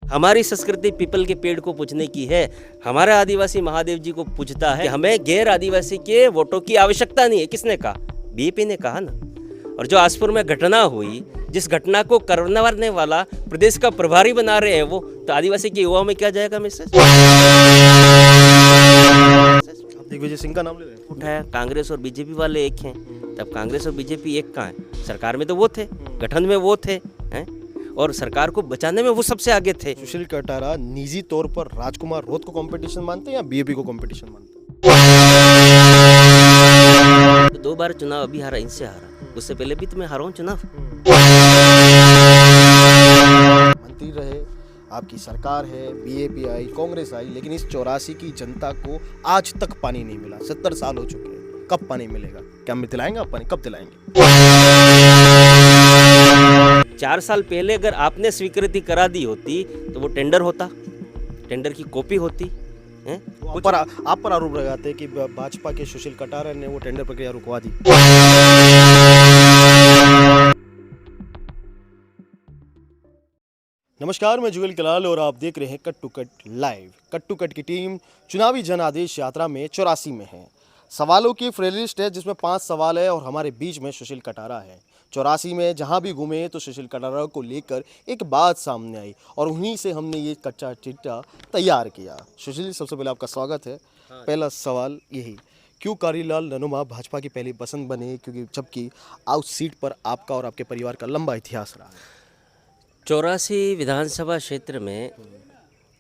हमारी संस्कृति पीपल के पेड़ को पूजने की है। हमारा आदिवासी महादेव जी को पूजता है। हमें गैर आदिवासी के वोटों की आवश्यकता नहीं है। किसने कहा? बीजेपी ने कहा ना। और जो आसपुर में घटना हुई, जिस घटना को करने वाला प्रदेश का प्रभारी बना रहे हैं वो, तो आदिवासी के युवाओं में क्या जाएगा मैसेज? दिग्विजय सिंह का नाम ले रहे हैं। उठाया, कांग्रेस और बीजेपी वाले एक हैं। तब कांग्रेस और बीजेपी एक कहाँ है? सरकार में तो वो थे, गठन में वो थे, हैं? और सरकार को बचाने में वो सबसे आगे थे। सुशील कटारा निजी तौर पर राजकुमार रोत को कंपटीशन मानते हैं या बीजेपी को कंपटीशन मानते हैं? तो 2 बार चुनाव अभी हारा, इनसे हारा, उससे पहले भी तो मैं हारा हूँ चुनाव। मंत्री रहे, आपकी सरकार है, बीजेपी आई, कांग्रेस आई, लेकिन इस 84 की जनता को आज तक पानी नहीं मिला। 70 साल हो चुके हैं, कब पानी मिलेगा? क्या हम दिलाएंगे आप पानी? कब दिलाएंगे? 4 साल पहले अगर आपने स्वीकृति करा दी होती तो वो टेंडर होता, टेंडर की कॉपी होती है। आप पर आरोप लगाते हैं कि भाजपा के सुशील कटारा ने वो टेंडर प्रक्रिया रुकवा दी। नमस्कार, मैं जुगल कलाल और आप देख रहे हैं cut to cut live. Cut to cut की टीम चुनावी जन आदेश यात्रा में 84 में है। सवालों की फेलिस्ट है जिसमें 5 सवाल है और हमारे बीच में सुशील कटारा है। 84 में जहां भी घूमे तो सुशील कटारा को लेकर एक बात सामने आई और उन्हीं से हमने ये कच्चा चिट्ठा तैयार किया। सुशील जी, सबसे पहले आपका स्वागत है। पहला सवाल यही, क्यों कारीलाल ननुमा भाजपा की पहली पसंद बने? क्योंकि जबकि आउट सीट पर आपका और आपके परिवार का लंबा इतिहास रहा है। 84 विधानसभा क्षेत्र में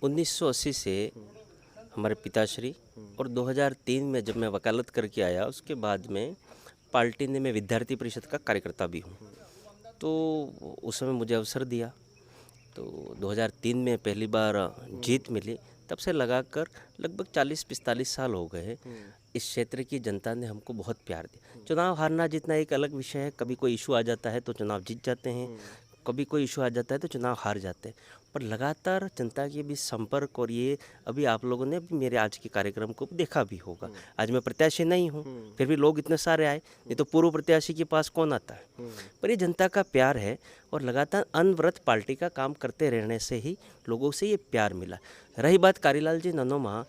1980 से हमारे पिताश्री, और 2003 में जब मैं वकालत करके आया उसके बाद में पार्टी ने, मैं विद्यार्थी परिषद का कार्यकर्ता भी हूँ, तो उस समय मुझे अवसर दिया। तो 2003 में पहली बार जीत मिली। तब से लगाकर लगभग 40-45 साल हो गए। इस क्षेत्र की जनता ने हमको बहुत प्यार दिया। चुनाव हारना जीतना एक अलग विषय है। कभी कोई इशू आ जाता है तो चुनाव जीत जाते हैं, कभी कोई इशू आ जाता है तो चुनाव हार जाते हैं, पर लगातार जनता के बीच संपर्क, और ये अभी आप लोगों ने भी मेरे आज के कार्यक्रम को देखा भी होगा। आज मैं प्रत्याशी नहीं हूँ, फिर भी लोग इतने सारे आए, नहीं तो पूर्व प्रत्याशी के पास कौन आता है? पर ये जनता का प्यार है और लगातार अनवरत पार्टी का काम करते रहने से ही लोगों से ये प्यार मिला। रही बात कारीलाल जी ननुमा,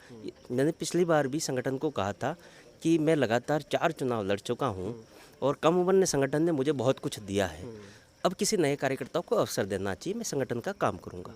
मैंने पिछली बार भी संगठन को कहा था कि मैं लगातार 4 चुनाव लड़ चुका हूँ और कम उम्र में संगठन ने मुझे बहुत कुछ दिया है। अब किसी नए कार्यकर्ताओं को अवसर देना चाहिए, मैं संगठन का काम करूंगा।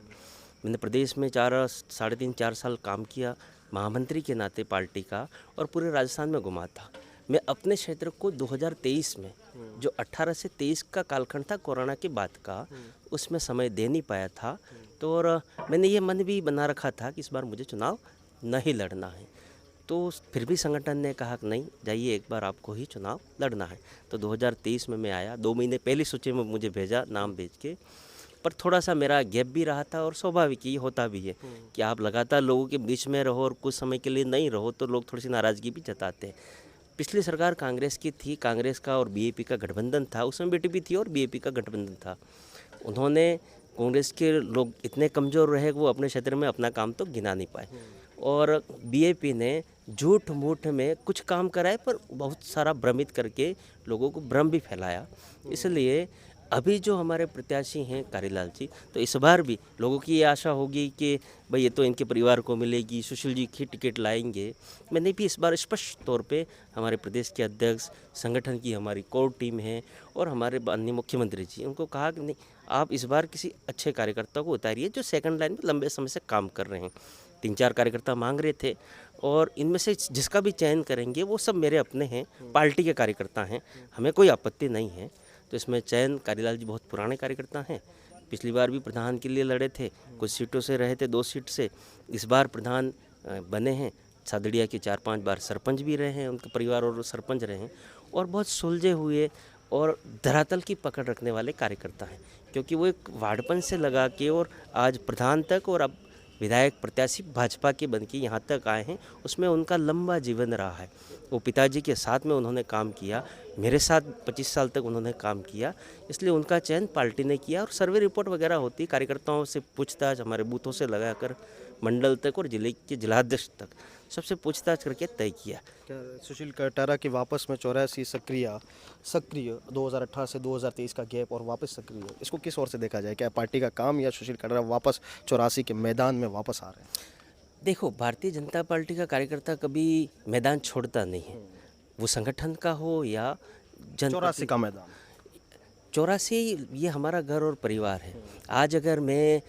मैंने प्रदेश में 3.5-4 साल काम किया महामंत्री के नाते पार्टी का, और पूरे राजस्थान में घुमा था। मैं अपने क्षेत्र को 2023 में, जो 18 से 23 का कालखंड था कोरोना के बाद का, उसमें समय दे नहीं पाया था। तो और मैंने ये मन भी बना रखा था कि इस बार मुझे चुनाव नहीं लड़ना है। तो फिर भी संगठन ने कहा कि नहीं जाइए, एक बार आपको ही चुनाव लड़ना है। तो 2023 में मैं आया, 2 महीने पहली सूची में मुझे भेजा नाम भेज के, पर थोड़ा सा मेरा गैप भी रहा था, और स्वाभाविक ही होता भी है कि आप लगातार लोगों के बीच में रहो और कुछ समय के लिए नहीं रहो तो लोग थोड़ी सी नाराज़गी भी जताते हैं। पिछली सरकार कांग्रेस की थी, कांग्रेस का और बीजेपी का गठबंधन था, उसमें बीजेपी थी और बीजेपी का गठबंधन था। उन्होंने, कांग्रेस के लोग इतने कमज़ोर रहे कि वो अपने क्षेत्र में अपना काम तो गिना नहीं पाए, और बीजेपी ने झूठ मूठ में कुछ काम कराए पर बहुत सारा भ्रमित करके लोगों को भ्रम भी फैलाया। इसलिए अभी जो हमारे प्रत्याशी हैं कारीलाल जी, तो इस बार भी लोगों की ये आशा होगी कि भाई ये तो इनके परिवार को मिलेगी, सुशील जी की टिकट लाएंगे। मैंने भी इस बार स्पष्ट तौर पे हमारे प्रदेश के अध्यक्ष, संगठन की हमारी कोर टीम है और हमारे माननीय मुख्यमंत्री जी, उनको कहा कि नहीं, आप इस बार किसी अच्छे कार्यकर्ता को उतारिए जो सेकंड लाइन में लंबे समय से काम कर रहे हैं। 3-4 कार्यकर्ता मांग रहे थे, और इनमें से जिसका भी चयन करेंगे वो सब मेरे अपने हैं, पार्टी के कार्यकर्ता हैं, हमें कोई आपत्ति नहीं है। तो इसमें चयन, कारीलाल जी बहुत पुराने कार्यकर्ता हैं, पिछली बार भी प्रधान के लिए लड़े थे, कुछ सीटों से रहे थे, 2 सीट से। इस बार प्रधान बने हैं, सादड़िया के 4-5 बार सरपंच भी रहे हैं, उनके परिवार और सरपंच रहे हैं, और बहुत सुलझे हुए और धरातल की पकड़ रखने वाले कार्यकर्ता हैं, क्योंकि वो एक वार्डपन से लगा के और आज प्रधान तक और अब विधायक प्रत्याशी भाजपा के बन के यहाँ तक आए हैं, उसमें उनका लंबा जीवन रहा है। वो पिताजी के साथ में उन्होंने काम किया, मेरे साथ 25 साल तक उन्होंने काम किया, इसलिए उनका चयन पार्टी ने किया। और सर्वे रिपोर्ट वगैरह होती, कार्यकर्ताओं से पूछताछ हमारे बूथों से लगाकर मंडल तक और जिले के जिलाध्यक्ष तक सबसे पूछताछ करके तय किया। क्या सुशील कटारा के वापस में 84 सक्रिय 2018 से 2023 का गैप और वापस सक्रिय, इसको किस ओर से देखा जाए? क्या पार्टी का काम या सुशील कटारा वापस 84 के मैदान में वापस आ रहे हैं? देखो, भारतीय जनता पार्टी का कार्यकर्ता कभी मैदान छोड़ता नहीं है, वो संगठन का हो या 84 का मैदान। 84 ये हमारा घर और परिवार है। आज अगर मैं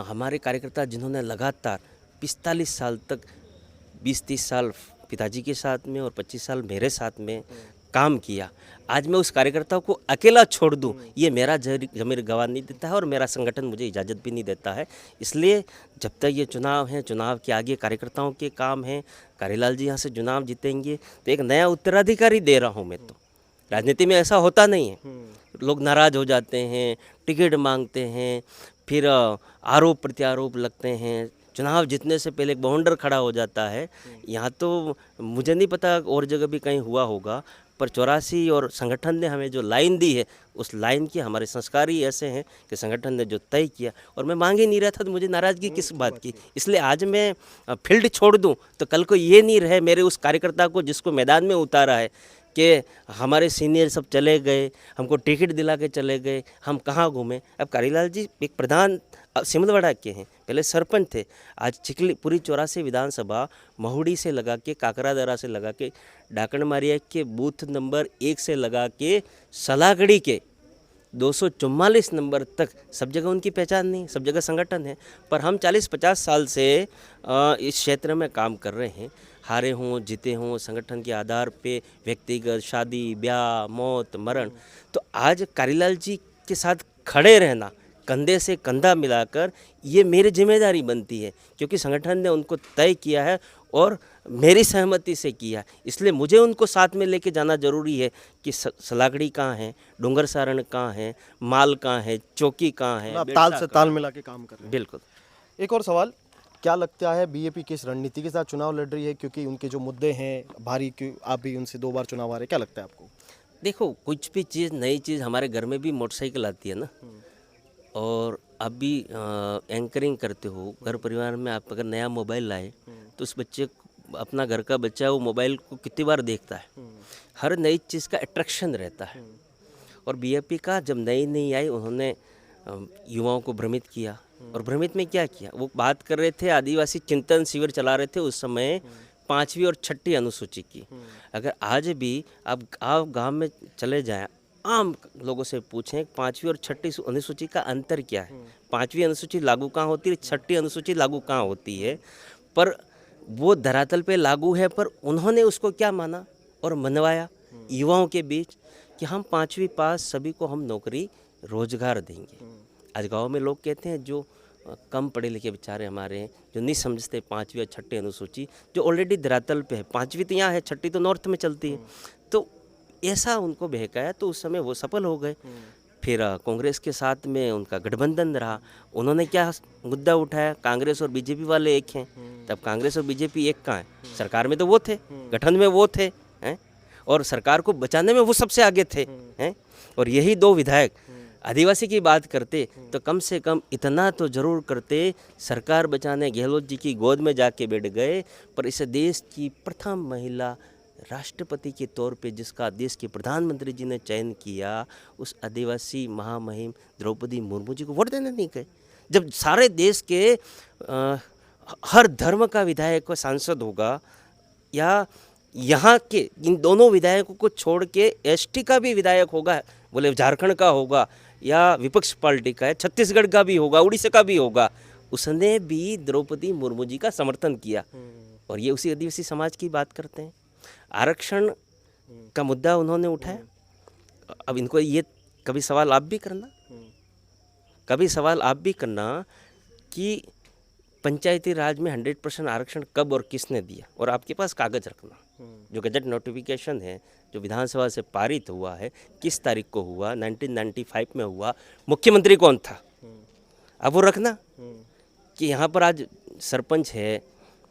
हमारे कार्यकर्ता जिन्होंने लगातार 45 साल तक 20-30 साल पिताजी के साथ में और 25 साल मेरे साथ में काम किया, आज मैं उस कार्यकर्ता को अकेला छोड़ दूं, ये मेरा ज़मीर गवाह नहीं देता है और मेरा संगठन मुझे इजाज़त भी नहीं देता है। इसलिए जब तक ये चुनाव है, चुनाव के आगे कार्यकर्ताओं के काम हैं। कारीलाल जी यहाँ से चुनाव जीतेंगे तो एक नया उत्तराधिकारी दे रहा हूँ मैं। तो राजनीति में ऐसा होता नहीं है, लोग नाराज़ हो जाते हैं, टिकट मांगते हैं, फिर आरोप प्रत्यारोप लगते हैं, चुनाव जीतने से पहले एक बाउंडर खड़ा हो जाता है। यहाँ तो मुझे नहीं पता और जगह भी कहीं हुआ होगा, पर 84 और संगठन ने हमें जो लाइन दी है, उस लाइन की हमारे संस्कार ही ऐसे हैं कि संगठन ने जो तय किया, और मैं मांग ही नहीं रहा था तो मुझे नाराज़गी किस बात की। इसलिए आज मैं फील्ड छोड़ दूं तो कल को ये नहीं रहे मेरे उस कार्यकर्ता को जिसको मैदान में उतारा है कि हमारे सीनियर सब चले गए, हमको टिकट दिला के चले गए, हम कहाँ घूमें। अब कारीलाल जी एक प्रधान सिमलवाड़ा के हैं, पहले सरपंच थे, आज चिखली पूरी 84 विधानसभा महुड़ी से लगा के काकरादरा से लगा के डाकणमारिया के बूथ नंबर 1 से लगा के सलागड़ी के 244 नंबर तक सब जगह उनकी पहचान नहीं, सब जगह संगठन है। पर हम 40-50 साल से इस क्षेत्र में काम कर रहे हैं, हारे हों जीते हों, संगठन के आधार पे व्यक्तिगत शादी ब्याह मौत मरण, तो आज कारीलाल जी के साथ खड़े रहना, कंधे से कंधा मिलाकर, ये मेरी जिम्मेदारी बनती है क्योंकि संगठन ने उनको तय किया है और मेरी सहमति से किया, इसलिए मुझे उनको साथ में लेके जाना जरूरी है कि सलागड़ी कहाँ है, डूंगर सारण कहाँ है, माल कहाँ है, चौकी कहाँ है, आप ताल से ताल मिला के काम कर रहे हैं। बिल्कुल। एक और सवाल, क्या लगता है बीजेपी किस रणनीति के साथ चुनाव लड़ रही है? क्योंकि उनके जो मुद्दे हैं भारी, क्यों आप भी उनसे 2 बार चुनाव आ रहे हैं, क्या लगता है आपको? देखो, कुछ भी चीज़ नई चीज़, हमारे घर में भी मोटरसाइकिल आती है ना, और अब भी एंकरिंग करते हो घर परिवार में, आप अगर नया मोबाइल लाए तो उस बच्चे, अपना घर का बच्चा वो मोबाइल को कितनी बार देखता है, हर नई चीज़ का अट्रैक्शन रहता है। और बीजेपी का जब नई आई, उन्होंने युवाओं को भ्रमित किया, और भ्रमित में क्या किया, वो बात कर रहे थे आदिवासी चिंतन शिविर चला रहे थे उस समय 5वीं और 6ठी अनुसूची की। अगर आज भी आप गांव में चले जाएं, आम लोगों से पूछें 5वीं और 6ठी अनुसूची का अंतर क्या है, 5वीं अनुसूची लागू कहाँ होती है, 6ठी अनुसूची लागू कहाँ होती है, पर वो धरातल पे लागू है, पर उन्होंने उसको क्या माना और मनवाया युवाओं के बीच कि हम 5वीं पास सभी को हम नौकरी रोजगार देंगे। आज गांव में लोग कहते हैं जो कम पढ़े लिखे बेचारे हमारे हैं, जो नहीं समझते 5वीं और 6ठी अनुसूची, जो ऑलरेडी धरातल पे है, 5वीं तो यहाँ है, 6ठी तो नॉर्थ में चलती है, तो ऐसा उनको बहकाया, तो उस समय वो सफल हो गए। फिर कांग्रेस के साथ में उनका गठबंधन रहा, उन्होंने क्या मुद्दा उठाया, कांग्रेस और बीजेपी वाले एक हैं, तब कांग्रेस और बीजेपी एक कहाँ है, सरकार में तो वो थे, गठन में वो थे हैं, और सरकार को बचाने में वो सबसे आगे थे हैं। और यही 2 विधायक आदिवासी की बात करते तो कम से कम इतना तो जरूर करते, सरकार बचाने गहलोत जी की गोद में जाके बैठ गए, पर इस देश की प्रथम महिला राष्ट्रपति के तौर पे जिसका देश के प्रधानमंत्री जी ने चयन किया, उस आदिवासी महामहिम द्रौपदी मुर्मू जी को वोट देने नहीं गए। जब सारे देश के हर धर्म का विधायक सांसद होगा, या यहाँ के इन दोनों विधायकों को छोड़ के एसटी का भी विधायक होगा, बोले झारखंड का होगा या विपक्ष पार्टी का है, छत्तीसगढ़ का भी होगा, उड़ीसा का भी होगा, उसने भी द्रौपदी मुर्मू जी का समर्थन किया। और ये उसी आदिवासी समाज की बात करते हैं। आरक्षण का मुद्दा उन्होंने उठाया। अब इनको ये कभी सवाल आप भी करना कि पंचायती राज में 100% आरक्षण कब और किसने दिया, और आपके पास कागज रखना, जो गजट नोटिफिकेशन है जो विधानसभा से पारित हुआ है, किस तारीख को हुआ, 1995 में हुआ, मुख्यमंत्री कौन था, अब वो रखना कि यहाँ पर आज सरपंच है,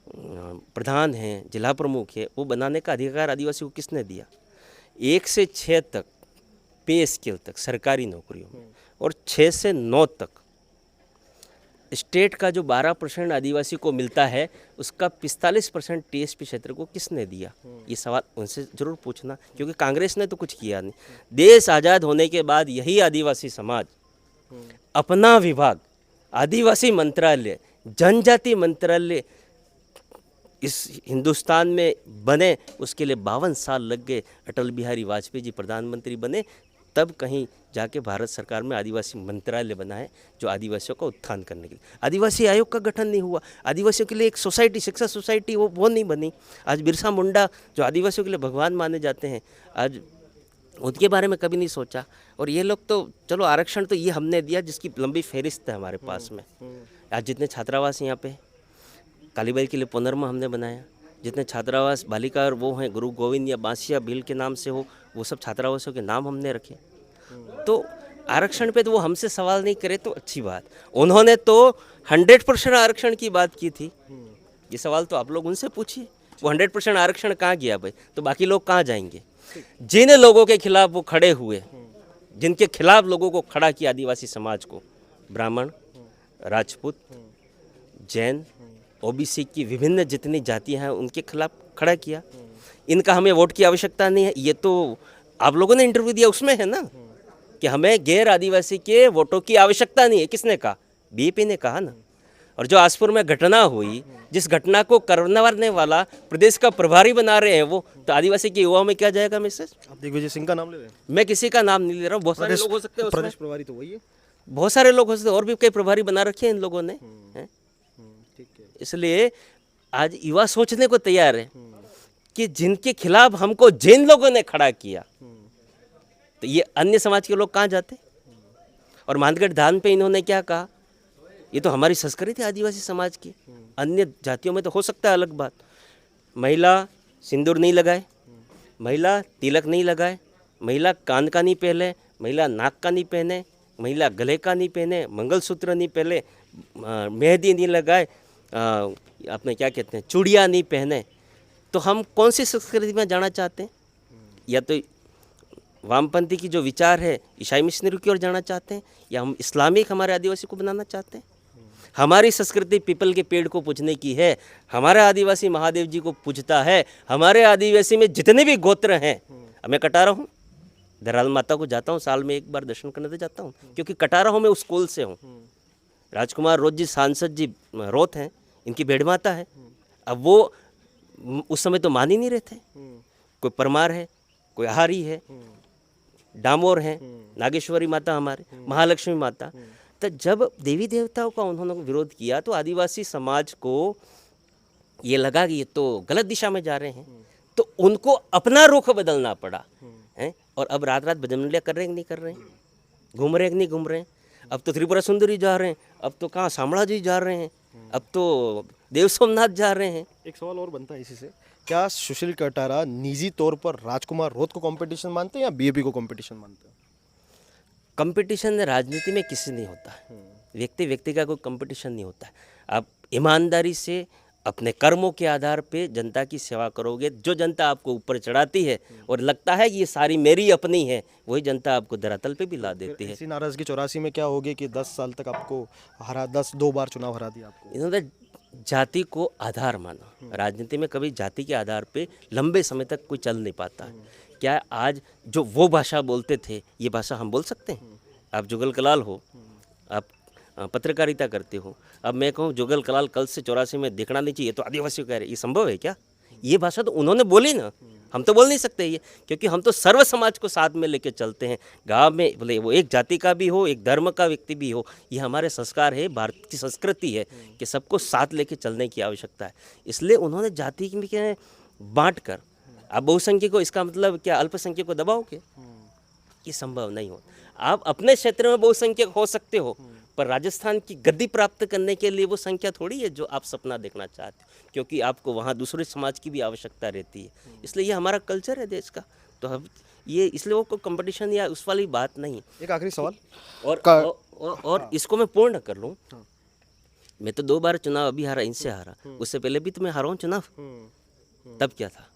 प्रधान है, जिला प्रमुख है, वो बनाने का अधिकार आदिवासी को किसने दिया। 1 से 6 तक पे स्केल तक सरकारी नौकरियों में, और 6 से 9 तक स्टेट का जो 12% आदिवासी को मिलता है उसका 45% टीएसपी क्षेत्र को किसने दिया? ये सवाल उनसे जरूर पूछना, क्योंकि कांग्रेस ने तो कुछ किया नहीं। देश आज़ाद होने के बाद यही आदिवासी समाज अपना विभाग, आदिवासी मंत्रालय, जनजाति मंत्रालय इस हिंदुस्तान में बने, उसके लिए 52 साल लग गए। अटल बिहारी वाजपेयी जी प्रधानमंत्री बने, तब कहीं जाके भारत सरकार में आदिवासी मंत्रालय बना है जो आदिवासियों का उत्थान करने के लिए। आदिवासी आयोग का गठन नहीं हुआ, आदिवासियों के लिए एक सोसाइटी, शिक्षा सोसाइटी वो नहीं बनी। आज बिरसा मुंडा जो आदिवासियों के लिए भगवान माने जाते हैं, आज उनके बारे में कभी नहीं सोचा। और ये लोग तो चलो आरक्षण तो ये हमने दिया जिसकी लंबी फहरिस्त है हमारे पास में। आज जितने छात्रावास यहाँ पे कालीबाई के लिए पुनर्मा हमने बनाया, जितने छात्रावास बालिका और वो हैं गुरु गोविंद या बांसिया भील के नाम से हो, वो सब छात्रावासों के नाम हमने रखे। तो आरक्षण पे तो वो हमसे सवाल नहीं करे तो अच्छी बात। उन्होंने तो 100% आरक्षण की बात की थी। ये सवाल तो आप लोग उनसे पूछिए, वो 100% आरक्षण कहाँ गया भाई? तो बाकी लोग कहाँ जाएंगे? जिन लोगों के खिलाफ वो खड़े हुए, जिनके खिलाफ लोगों को खड़ा किया आदिवासी समाज को, ब्राह्मण, राजपूत, जैन, ओबीसी की विभिन्न जितनी जातियां हैं उनके खिलाफ खड़ा किया। इनका हमें वोट की आवश्यकता नहीं है, ये तो आप लोगों ने इंटरव्यू दिया उसमें है ना कि हमें गैर आदिवासी के वोटों की आवश्यकता नहीं है। किसने कहा? बीजेपी ने कहा ना। और जो आसपुर में घटना हुई, जिस घटना को करने वाला प्रदेश का प्रभारी बना रहे हैं वो, तो आदिवासी के युवाओं में क्या जाएगा मैसेज? आप दिग्विजय सिंह का नाम ले रहे हैं? मैं किसी का नाम नहीं ले रहा हूँ, बहुत सारे लोग हो सकते हैं उसमें। प्रदेश प्रभारी तो वही है, बहुत सारे लोग हो सकते हैं, और भी कई प्रभारी बना रखे हैं इन लोगों ने, हैं? ठीक है। इसलिए आज युवा सोचने को तैयार है कि जिनके खिलाफ हमको जिन लोगों ने खड़ा किया, तो ये अन्य समाज के लोग कहाँ जाते? और मानगढ़ धान पे इन्होंने क्या कहा? ये तो हमारी संस्कृति है आदिवासी समाज की। अन्य जातियों में तो हो सकता है अलग बात। महिला सिंदूर नहीं लगाए, महिला तिलक नहीं लगाए, महिला कान का नहीं पहने, महिला नाक का नहीं पहने, महिला गले का नहीं पहने, मंगलसूत्र नहीं पहने, मेहंदी नहीं लगाए, अपने क्या कहते हैं चूड़ियाँ नहीं पहने, तो हम कौन सी संस्कृति में जाना चाहते हैं? या तो वामपंथी की जो विचार है ईसाई मिशनरी की ओर जाना चाहते हैं, या हम इस्लामिक हमारे आदिवासी को बनाना चाहते हैं? हमारी संस्कृति पीपल के पेड़ को पूजने की है, हमारा आदिवासी महादेव जी को पूजता है। हमारे आदिवासी में जितने भी गोत्र हैं, मैं कटारा हूँ, धराल माता को जाता हूँ, साल में एक बार दर्शन करने तो जाता हूँ, क्योंकि कटारा हूँ मैं, उस कुल से हूँ। राजकुमार रोज जी सांसद जी रोत हैं, इनकी भेड़ माता है। अब वो उस समय तो मान ही नहीं रहे थे। कोई परमार है, कोई आहारी है, डामोर है, नागेश्वरी माता हमारे, महालक्ष्मी माता। तो जब देवी देवताओं का उन्होंने विरोध किया तो आदिवासी समाज को ये लगा कि ये तो गलत दिशा में जा रहे हैं, तो उनको अपना रुख बदलना पड़ा है। और अब रात रात भजन मंडलियाँ कर रहे हैं कि नहीं कर रहे हैं? घूम रहे हैं कि नहीं घूम रहे हैं? अब तो त्रिपुरा सुंदरी जा रहे हैं, अब तो कहाँ शामड़ा जी जा रहे हैं, अब तो देव सोमनाथ जा रहे हैं। एक सवाल और बनता है इसी से, क्या सुशील कटारा निजी तौर पर राजकुमार रोत को कंपटीशन मानते हैं या बीजेपी को कंपटीशन मानते हैं? कंपटीशन राजनीति में किसी नहीं होता है, व्यक्ति व्यक्ति का कोई कंपटीशन नहीं होता है। आप ईमानदारी से अपने कर्मों के आधार पे जनता की सेवा करोगे, जो जनता आपको ऊपर चढ़ाती है और लगता है कि ये सारी मेरी अपनी है, वही जनता आपको धरातल पे भी ला देती है। ऐसी नाराजगी 84 में क्या होगी कि 10 साल तक आपको हरा, 2 बार चुनाव हरा दिया आपको? इन्होंने जाति को आधार माना। राजनीति में कभी जाति के आधार पे लंबे समय तक कोई चल नहीं पाता है। क्या आज जो वो भाषा बोलते थे, ये भाषा हम बोल सकते हैं? आप जुगल कलाल हो, आप पत्रकारिता करते हो, अब मैं कहूँ जुगल कलाल कल से 84 में देखना नहीं चाहिए, तो आदिवासी कह रहे, ये संभव है क्या? ये भाषा तो उन्होंने बोली ना, हम तो बोल नहीं सकते ये, क्योंकि हम तो सर्व समाज को साथ में लेके चलते हैं। गांव में भले वो एक जाति का भी हो, एक धर्म का व्यक्ति भी हो, ये हमारे संस्कार है, भारत की संस्कृति है कि सबको साथ लेके चलने की आवश्यकता है। इसलिए उन्होंने जाति के बांट कर, आप बहुसंख्यक को, इसका मतलब क्या अल्पसंख्यक को दबाओगे? ये संभव नहीं हो। आप अपने क्षेत्र में बहुसंख्यक हो सकते हो, पर राजस्थान की गद्दी प्राप्त करने के लिए वो संख्या थोड़ी है जो आप सपना देखना चाहते हो, क्योंकि आपको वहाँ दूसरे समाज की भी आवश्यकता रहती है। इसलिए ये हमारा कल्चर है देश का, तो हम ये इसलिए वो कोई कंपटीशन या उस वाली बात नहीं। एक आखिरी सवाल और इसको मैं पूर्ण कर लूँ, मैं तो 2 बार चुनाव अभी हारा, इनसे हारा, उससे पहले भी तो मैं हारा हूँ चुनाव, तब क्या था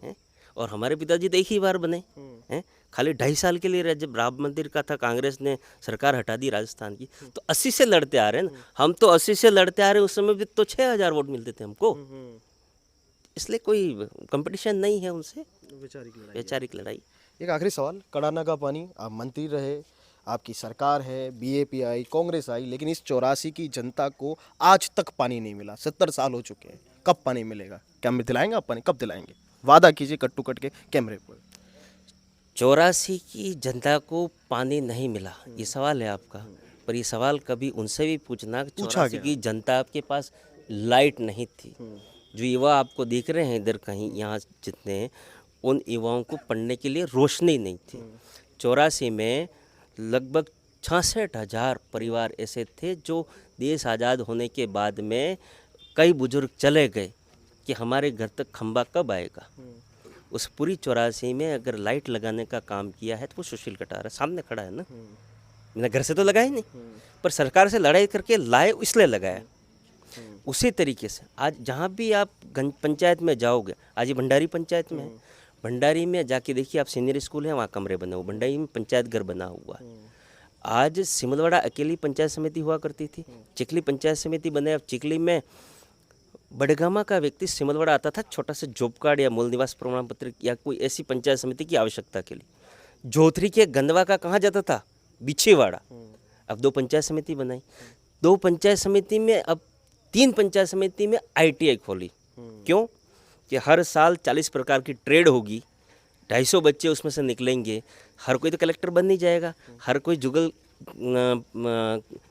है? और हमारे पिताजी तो एक ही बार बने हैं, खाली 2.5 साल के लिए रहे। जब राम मंदिर का था, कांग्रेस ने सरकार हटा दी राजस्थान की, तो 80 से लड़ते आ रहे हैं ना। हम तो 80 से लड़ते आ रहे हैं, उस समय भी तो 6000 वोट मिलते थे हमको, इसलिए कोई कंपटीशन नहीं है उनसे, वैचारिक लड़ाई। एक आखिरी सवाल, कड़ाना का पानी, आप मंत्री रहे, आपकी सरकार है, बीएपी आई, कांग्रेस आई, लेकिन इस 84 की जनता को आज तक पानी नहीं मिला। 70 साल हो चुके हैं, कब पानी मिलेगा? क्या दिलाएंगे आप पानी? कब दिलाएंगे? वादा कीजिए कट्टू कट के कैमरे पर। 84 की जनता को पानी नहीं मिला, ये सवाल है आपका, पर ये सवाल कभी उनसे भी पूछना कि 84 की जनता के पास लाइट नहीं थी। जो युवा आपको दिख रहे हैं इधर कहीं यहाँ जितने, उन युवाओं को पढ़ने के लिए रोशनी नहीं थी। 84 में लगभग 66,000 परिवार ऐसे थे जो देश आज़ाद होने के बाद में कई बुजुर्ग चले गए कि हमारे घर तक खंबा कब आएगा। उस पूरी 84 में अगर लाइट लगाने का काम किया है तो वो सुशील कटारा सामने खड़ा है ना। मैंने घर से तो लगाया नहीं, पर सरकार से लड़ाई करके लाए, इसलिए लगाया। उसी तरीके से आज जहाँ भी आप पंचायत में जाओगे, आज ये भंडारी पंचायत में है, भंडारी में जाके देखिए आप, सीनियर स्कूल है, वहाँ कमरे बने हुए, भंडारी में पंचायत घर बना हुआ है। आज सिमलवाड़ा अकेली पंचायत समिति हुआ करती थी, चिखली पंचायत समिति बने। अब चिखली में बड़गामा का व्यक्ति सिमलवाड़ा आता था छोटा सा जॉब कार्ड या मूल निवास प्रमाण पत्र या कोई ऐसी पंचायत समिति की आवश्यकता के लिए। जोधरी के गंदवा का कहाँ जाता था? बिछीवाड़ा। अब 2 पंचायत समिति बनाई, 2 पंचायत समिति में अब 3 पंचायत समिति में ITI खोली। क्यों? कि हर साल 40 प्रकार की ट्रेड होगी, 250 बच्चे उसमें से निकलेंगे। हर कोई तो कलेक्टर बन नहीं जाएगा, हर कोई जुगल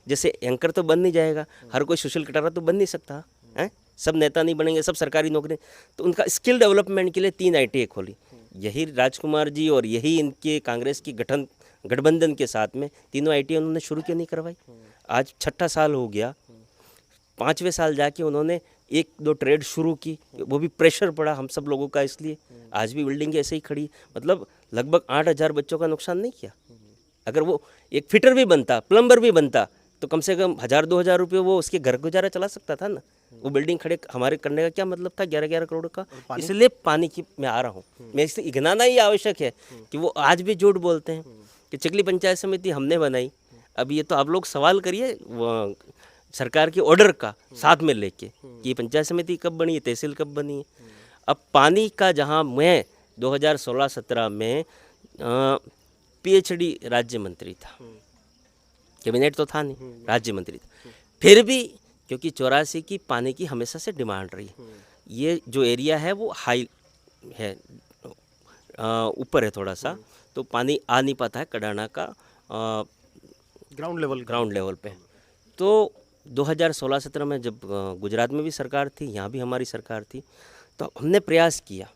जैसे एंकर तो बन नहीं जाएगा, हर कोई सुशील कटारा तो बन नहीं सकता है, सब नेता नहीं बनेंगे, सब सरकारी नौकरी। तो उनका स्किल डेवलपमेंट के लिए 3 ITI खोली। यही राजकुमार जी और यही इनके कांग्रेस की गठबंधन के साथ में तीनों ITI उन्होंने शुरू क्यों नहीं करवाई? आज 6ठा साल हो गया, 5वें साल जाके उन्होंने 1-2 ट्रेड शुरू की, वो भी प्रेशर पड़ा हम सब लोगों का, इसलिए आज भी बिल्डिंग ऐसे ही खड़ी। मतलब लगभग 8,000 बच्चों का नुकसान नहीं किया। अगर वो एक फिटर भी बनता, प्लम्बर भी बनता, तो कम से कम 1,000-2,000 रुपये वो उसके घर गुजारा चला सकता था ना। वो बिल्डिंग खड़े हमारे करने का क्या मतलब था 11-11 करोड़ का? इसलिए पानी की मैं आ रहा हूँ, मैं इसलिए गिनाना ही आवश्यक है कि वो आज भी झूठ बोलते हैं कि चिखली पंचायत समिति हमने बनाई। अब ये तो आप लोग सवाल करिए सरकार के ऑर्डर का साथ में लेके कि पंचायत समिति कब बनी है, तहसील कब बनी है। अब पानी का जहाँ मैं 2016-17 में PhD राज्य मंत्री था, कैबिनेट तो था नहीं, राज्य मंत्री था, फिर भी क्योंकि 84 की पानी की हमेशा से डिमांड रही। ये जो एरिया है वो हाई है, ऊपर है थोड़ा सा, तो पानी आ नहीं पाता है कड़ाना का ग्राउंड लेवल पे। तो 2016-17 में जब गुजरात में भी सरकार थी, यहाँ भी हमारी सरकार थी, तो हमने प्रयास किया।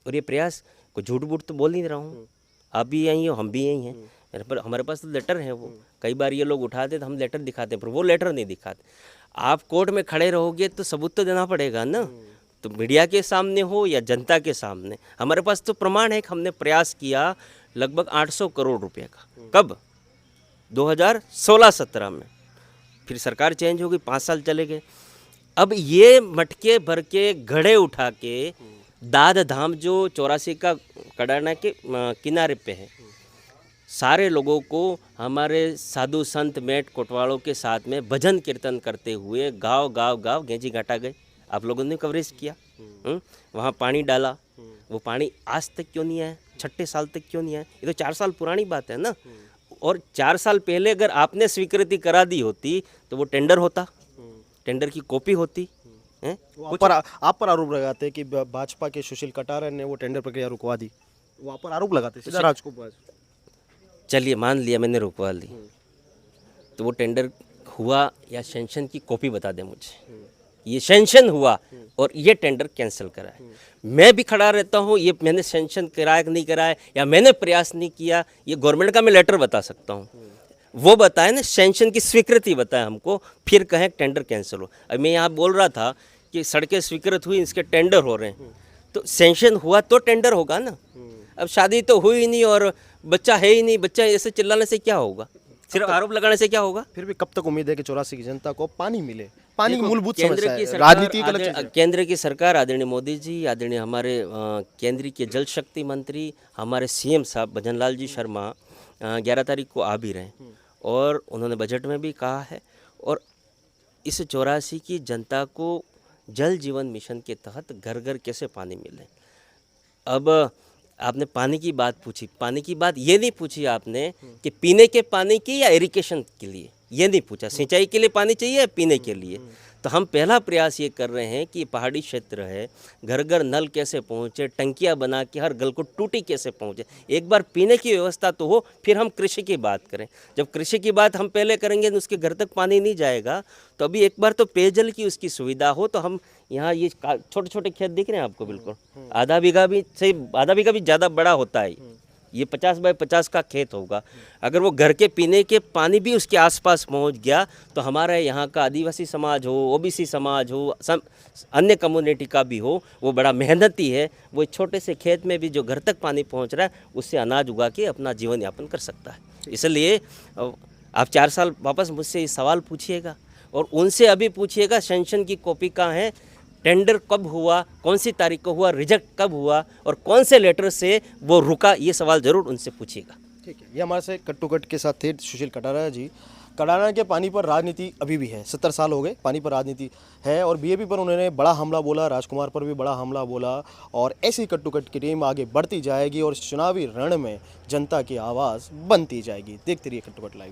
और ये प्रयास कोई झूठ बूठ तो बोल नहीं रहा हूँ, आप भी यहीं हो, हम भी यहीं हैं, पर हमारे पास तो लेटर है। वो कई बार ये लोग उठाते तो हम लेटर दिखाते हैं, पर वो लेटर नहीं दिखाते। आप कोर्ट में खड़े रहोगे तो सबूत तो देना पड़ेगा ना, तो मीडिया के सामने हो या जनता के सामने। हमारे पास तो प्रमाण है कि हमने प्रयास किया लगभग 800 करोड़ रुपए का। कब? 2016-17 में। फिर सरकार चेंज हो गई, 5 साल चले गए। अब ये मटके भर के घड़े उठा के दाद धाम जो 84 का कड़ाना के किनारे पे है, सारे लोगों को हमारे साधु संत मेट कोटवालों के साथ में भजन कीर्तन करते हुए गाँव गेंजी घाटा गए। आप लोगों ने कवरेज किया, वहाँ पानी डाला, वो पानी आज तक क्यों नहीं आया, 6ठे साल तक क्यों नहीं आया? ये तो 4 साल पुरानी बात है ना। और 4 साल पहले अगर आपने स्वीकृति करा दी होती तो वो टेंडर होता, टेंडर की कॉपी होती है। आप पर आरोप लगाते हैं कि भाजपा के सुशील कटारा ने वो टेंडर प्रक्रिया रुकवा दी, वो आप पर आरोप लगाते सीधा राजकुमार। चलिए मान लिया मैंने रुकवा ली, तो वो टेंडर हुआ या सेंक्शन की कॉपी बता दें मुझे, ये सेंक्शन हुआ और ये टेंडर कैंसिल करा है। मैं भी खड़ा रहता हूँ, ये मैंने सेंक्शन कराया कि नहीं कराया या मैंने प्रयास नहीं किया, ये गवर्नमेंट का मैं लेटर बता सकता हूँ। वो बताए ना, सेंक्शन की स्वीकृति बताए हमको, फिर कहें टेंडर कैंसिल हो। अब मैं यहाँ बोल रहा था कि सड़कें स्वीकृत हुई, इसके टेंडर हो रहे हैं, तो सेंक्शन हुआ तो टेंडर होगा ना। अब शादी तो हुई नहीं और बच्चा है ही नहीं, बच्चा ऐसे चिल्लाने से क्या होगा? सिर्फ आरोप लगाने से क्या होगा? फिर भी कब तक उम्मीद है कि 84 की जनता को पानी मिले? पानी देखो, मूलभूत केंद्र समस्या की है, सरकार राजनीति एक अलग चीज है। केंद्र की सरकार आदरणीय मोदी जी, आदरणीय हमारे केंद्रीय के जल शक्ति मंत्री हमारे सीएम साहब भजनलाल जी शर्मा 11 तारीख को आ भी रहे हैं और उन्होंने बजट में भी कहा है। और इस 84 की जनता को जल जीवन मिशन के तहत घर घर कैसे पानी मिले। अब आपने पानी की बात पूछी, पानी की बात ये नहीं पूछी आपने कि पीने के पानी की या इरिगेशन के लिए, ये नहीं पूछा सिंचाई के लिए पानी चाहिए या पीने के लिए। तो हम पहला प्रयास ये कर रहे हैं कि पहाड़ी क्षेत्र है, घर घर नल कैसे पहुँचे, टंकियाँ बना के हर घर को टूटी कैसे पहुँचे। एक बार पीने की व्यवस्था तो हो, फिर हम कृषि की बात करें। जब कृषि की बात हम पहले करेंगे तो उसके घर तक पानी नहीं जाएगा। तो अभी एक बार तो पेयजल की उसकी सुविधा हो। तो हम यहाँ ये छोटे छोटे खेत दिख रहे हैं आपको, बिल्कुल आधा बीघा भी सही, आधा बीघा भी ज़्यादा बड़ा होता है। ये 50 बाय 50 का खेत होगा। अगर वो घर के पीने के पानी भी उसके आसपास पहुंच गया तो हमारा यहाँ का आदिवासी समाज हो, ओबीसी समाज हो, अन्य कम्युनिटी का भी हो, वो बड़ा मेहनती है, वो छोटे से खेत में भी जो घर तक पानी पहुँच रहा है उससे अनाज उगा के अपना जीवन यापन कर सकता है। इसलिए आप 4 साल वापस मुझसे ये सवाल पूछिएगा और उनसे अभी पूछिएगा सैंक्शन की कॉपी कहाँ है, टेंडर कब हुआ, कौन सी तारीख को हुआ, रिजेक्ट कब हुआ और कौन से लेटर से वो रुका, ये सवाल ज़रूर उनसे पूछिएगा। ठीक है, ये हमारे से कट्टू कट के साथ थे सुशील कटारा जी। कटारा के पानी पर राजनीति अभी भी है, 70 साल हो गए पानी पर राजनीति है और बीजेपी पर उन्होंने बड़ा हमला बोला, राजकुमार पर भी बड़ा हमला बोला और ऐसी कट्टू कट की टीम आगे बढ़ती जाएगी और इस चुनावी रण में जनता की आवाज़ बनती जाएगी। देखते रहिए कट्टू कट लाइव।